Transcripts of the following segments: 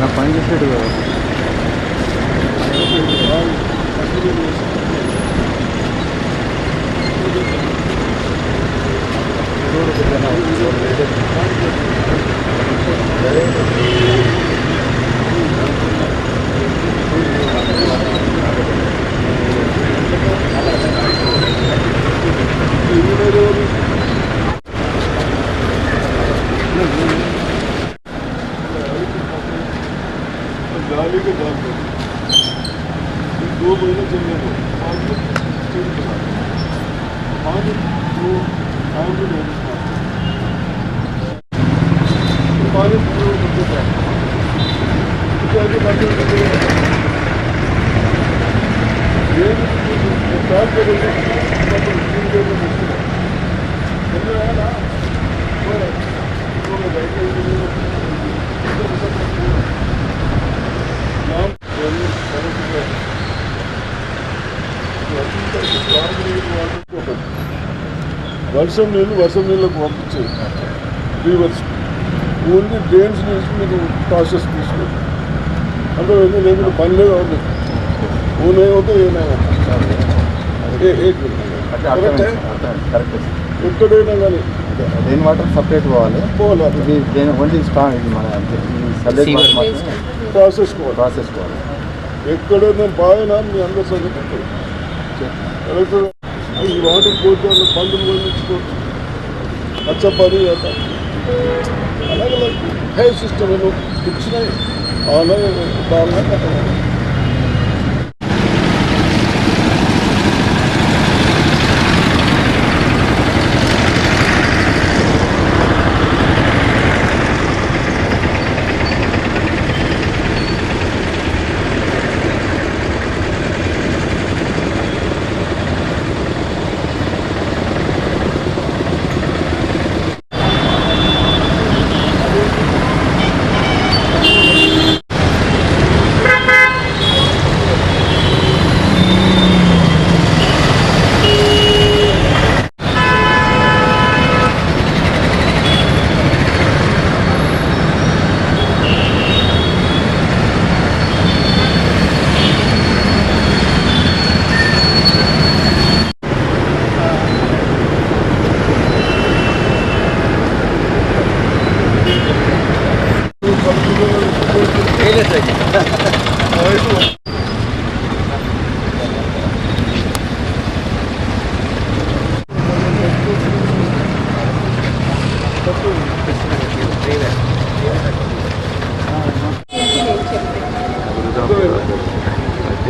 నా పని చేసాడు కదా. गाली के दाम दो 2 महीने चलने दो 5 तो काम भी नहीं पानी पूरे करते हैं क्या ये बातें ये स्टार्ट करेंगे मतलब 3 दिन में मुश्किल है समझ आया ना तो बैठे వర్షం నీళ్ళకు పంపించేది రివర్స్ ఓన్లీ డ్రైన్స్ నుంచి మీరు ప్రాసెస్ తీసుకోండి అంటే లేకుండా పని లేదు అవుతుంది ఓనేమవుతే ఎక్కడైనా కానీ రెయిన్ వాటర్ సపరేట్ పోవాలి ఓన్లీ స్ట్రాంగ్ ఇది మన ప్రాసెస్ కోవాలి ఎక్కడైనా బాగా మీ అందరూ చదువుకుంటారు ఈ వాటర్ పోతే పందులు పండించుకోవచ్చు अच्छा पानी आता अलग अलग है सिस्टम है लोग कुछ नहीं अलग डालना पड़ता है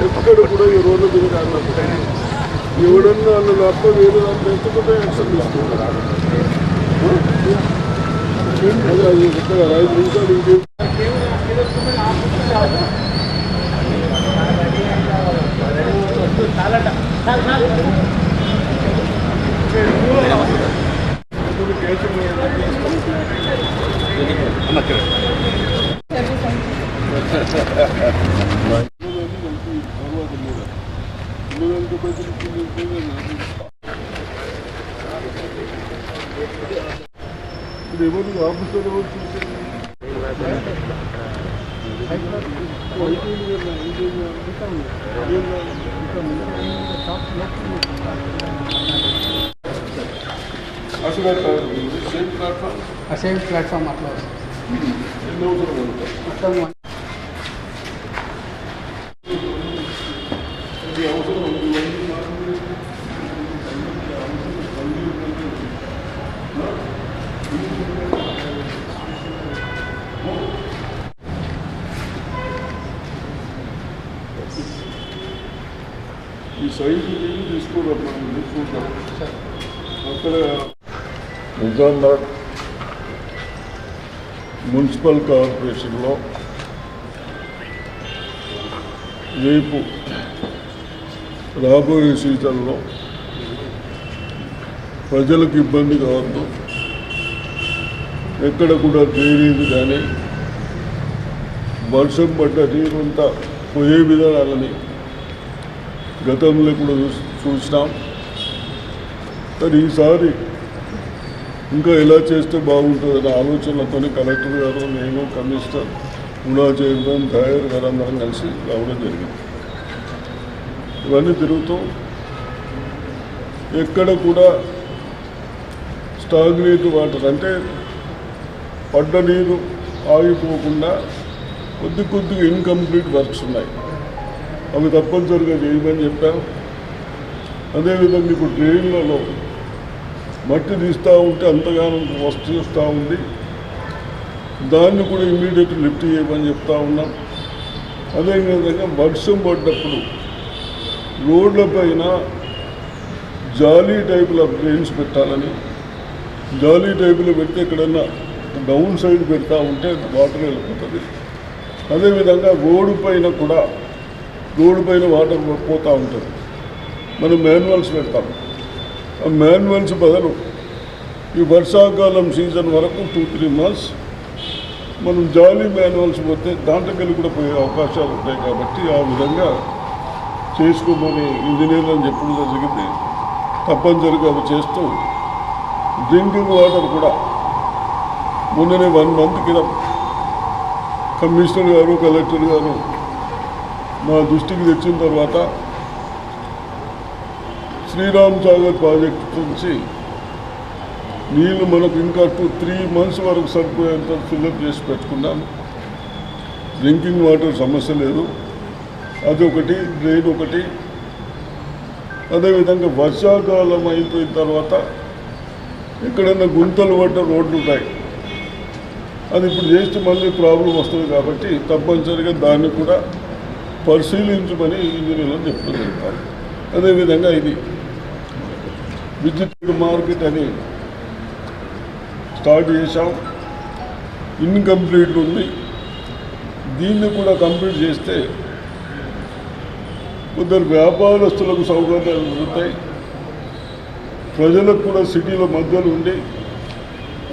ఎక్కడ కూడా ఈ రోడ్ల మీద ఎవడన్నా వాళ్ళు తప్ప వేరే దాంట్లో ఎంచుకుంటే యాక్షన్ తీసుకుంటారు 5 నిమిషాలు ఇంకే ఎవరు ఆఫీసర్ ఎవరు చూసేది సేమ్ ప్లాట్ఫామ్ అట్లా ఎన్ని అవసరం ఈ సైజు తీసుకోవడం చూద్దాం అక్కడ నిజామాబాద్ మున్సిపల్ కార్పొరేషన్లో రేపు రాబోయే సీజన్లో ప్రజలకు ఇబ్బంది కావద్దు, ఎక్కడ కూడా డ్రైనేజ్ కానీ వర్షం పడ్డ నీరంతా పోయే విధానాలని గతంలో కూడా చూసినాం. కానీ ఈసారి ఇంకా ఎలా చేస్తే బాగుంటుందనే ఆలోచనలతో కలెక్టర్ గారు, నేను, కమిషనర్ ఉడా చైర్మన్ డ్రైవర్ గారు అందరం కలిసి రావడం జరిగింది. ఇవన్నీ తిరుగుతూ ఎక్కడ కూడా స్టాగ్నేట్ వాటర్ అంటే పడ్డ నీరు ఆగిపోకుండా కొద్దిగా ఇన్కంప్లీట్ వర్క్స్ ఉన్నాయి. అవి తప్పనిసరిగా చేయమని చెప్పాం. అదేవిధంగా ఇప్పుడు డ్రైన్లలో మట్టి తీస్తూ ఉంటే అంతగానో వస్తూ ఉంది. దాన్ని కూడా ఇమ్మీడియట్ లిఫ్ట్ చేయమని చెప్తా ఉన్నాం. అదేవిధంగా వర్షం పడ్డప్పుడు రోడ్ల పైన జాలీ టైపుల డ్రైన్స్ పెట్టాలని, జాలీ టైపులో పెడితే ఎక్కడన్నా డౌన్ సైడ్ పెడతా ఉంటే వాటర్ వెళ్ళిపోతుంది. అదేవిధంగా రోడ్డు పైన వాటర్ పోతూ ఉంటుంది. మనం మాన్యువల్స్ పెడతాం. ఆ మాన్యువల్స్ బదులు ఈ వర్షాకాలం సీజన్ వరకు 2-3 months మనం జాలీ మాన్యువల్స్ పోతే దాంట్లోకి కూడా పోయే అవకాశాలు ఉంటాయి. కాబట్టి ఆ విధంగా చేసుకోమని ఇంజనీర్లను చెప్పడం జరిగింది. తప్పనిసరిగా అవి చేస్తూ డ్రింకింగ్ వాటర్ కూడా మొన్ననే 1 month క్రితం కమిషనర్ గారు కలెక్టర్ గారు మా దృష్టికి తెచ్చిన తర్వాత శ్రీరామ్ సాగర్ ప్రాజెక్టు నుంచి నీళ్ళు మనకు ఇంకా 2-3 months వరకు సరిపోయేంత ఫిల్అప్ చేసి పెట్టుకున్నాను. డ్రింకింగ్ వాటర్ సమస్య లేదు. అదొకటి, డ్రైన్ ఒకటి. అదేవిధంగా వర్షాకాలం అయిపోయిన తర్వాత ఎక్కడైనా గుంతలు పడ్డ రోడ్లు ఉంటాయి. అది ఇప్పుడు చేస్తే మళ్ళీ ప్రాబ్లం వస్తుంది. కాబట్టి తప్పనిసరిగా దాన్ని కూడా పరిశీలించమని ఇంజనీర్లను చెప్పడం జరుగుతారు. అదేవిధంగా ఇది విద్యుత్ మార్కెట్ అని స్టార్ట్ చేశాం. ఇన్కంప్లీట్ ఉంది. దీన్ని కూడా కంప్లీట్ చేస్తే కొందరు వ్యాపారస్తులకు సౌకర్యాలు దొరుకుతాయి. ప్రజలకు కూడా సిటీల మధ్యలో ఉండి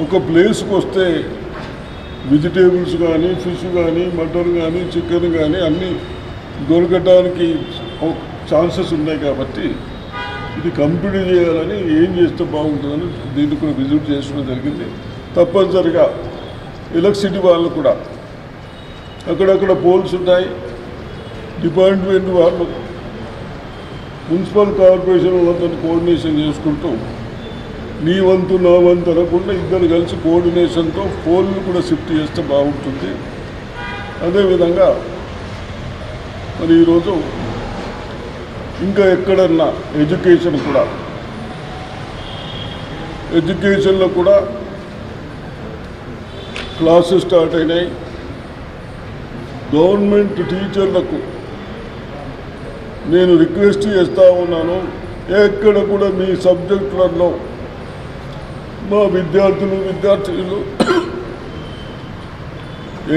ఒక ప్లేస్కి వస్తే వెజిటేబుల్స్ కానీ, ఫిష్ కానీ, మటన్ కానీ, చికెన్ కానీ అన్నీ దొరకడానికి ఛాన్సెస్ ఉన్నాయి. కాబట్టి ఇది కంప్లీట్ చేయాలని, ఏం చేస్తే బాగుంటుందని దీన్ని కూడా విజిట్ చేయడం జరిగింది. తప్పనిసరిగా ఎలక్ట్రిసిటీ వాళ్ళు కూడా అక్కడక్కడ పోల్స్ ఉంటాయి. డిపార్ట్మెంట్ వాళ్ళు మున్సిపల్ కార్పొరేషన్ వాళ్ళతో కోఆర్డినేషన్ చేసుకుంటూ నీ వంతు నా వంతు అనకుండా ఇద్దరు కలిసి కోఆర్డినేషన్తో పోల్ని కూడా షిఫ్ట్ చేస్తే బాగుంటుంది. అదేవిధంగా మరి ఈరోజు ఇంకా ఎక్కడన్నా ఎడ్యుకేషన్లో కూడా క్లాసెస్ స్టార్ట్ అయినాయి. గవర్నమెంట్ టీచర్లకు నేను రిక్వెస్ట్ చేస్తూ ఉన్నాను, ఎక్కడ కూడా మీ సబ్జెక్టులలో మా విద్యార్థులు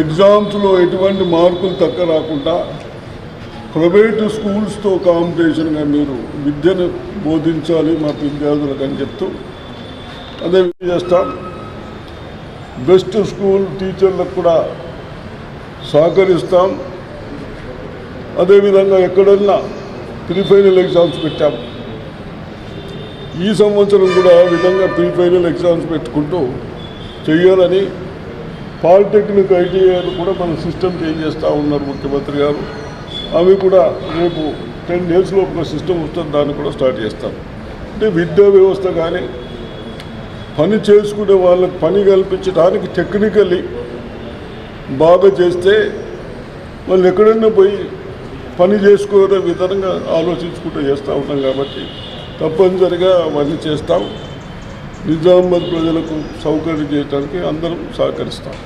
ఎగ్జామ్స్లో ఎటువంటి మార్కులు తక్కువ రాకుండా ప్రైవేటు స్కూల్స్తో కాంపిటీషన్గా మీరు విద్యను బోధించాలి మా విద్యార్థులకు అని చెప్తూ అదే చేస్తాం. బెస్ట్ స్కూల్ టీచర్లకు కూడా సహకరిస్తాం. అదేవిధంగా ఎక్కడన్నా ప్రీఫైనల్ ఎగ్జామ్స్ పెట్టాం. ఈ సంవత్సరం కూడా ఆ విధంగా ప్రీఫైనల్ ఎగ్జామ్స్ పెట్టుకుంటూ చేయాలని పాలిటెక్నిక్ ఐటీఐలు కూడా మన సిస్టమ్ చేంజ్ చేస్తూ ఉన్నారు ముఖ్యమంత్రి గారు. అవి కూడా రేపు 10 days లోపు సిస్టమ్ వస్తుంది, దాన్ని కూడా స్టార్ట్ చేస్తాం. అంటే విద్యా వ్యవస్థ కానీ పని చేసుకునే వాళ్ళకి పని కల్పించడానికి టెక్నికల్లీ బాగా చేస్తే వాళ్ళు ఎక్కడైనా పోయి పని చేసుకోవడం విధంగా ఆలోచించుకుంటూ చేస్తూ ఉంటాం. కాబట్టి తప్పనిసరిగా అవన్నీ చేస్తాం. నిజామాబాద్ ప్రజలకు సౌకర్యం చేయడానికి అందరం సహకరిస్తాం.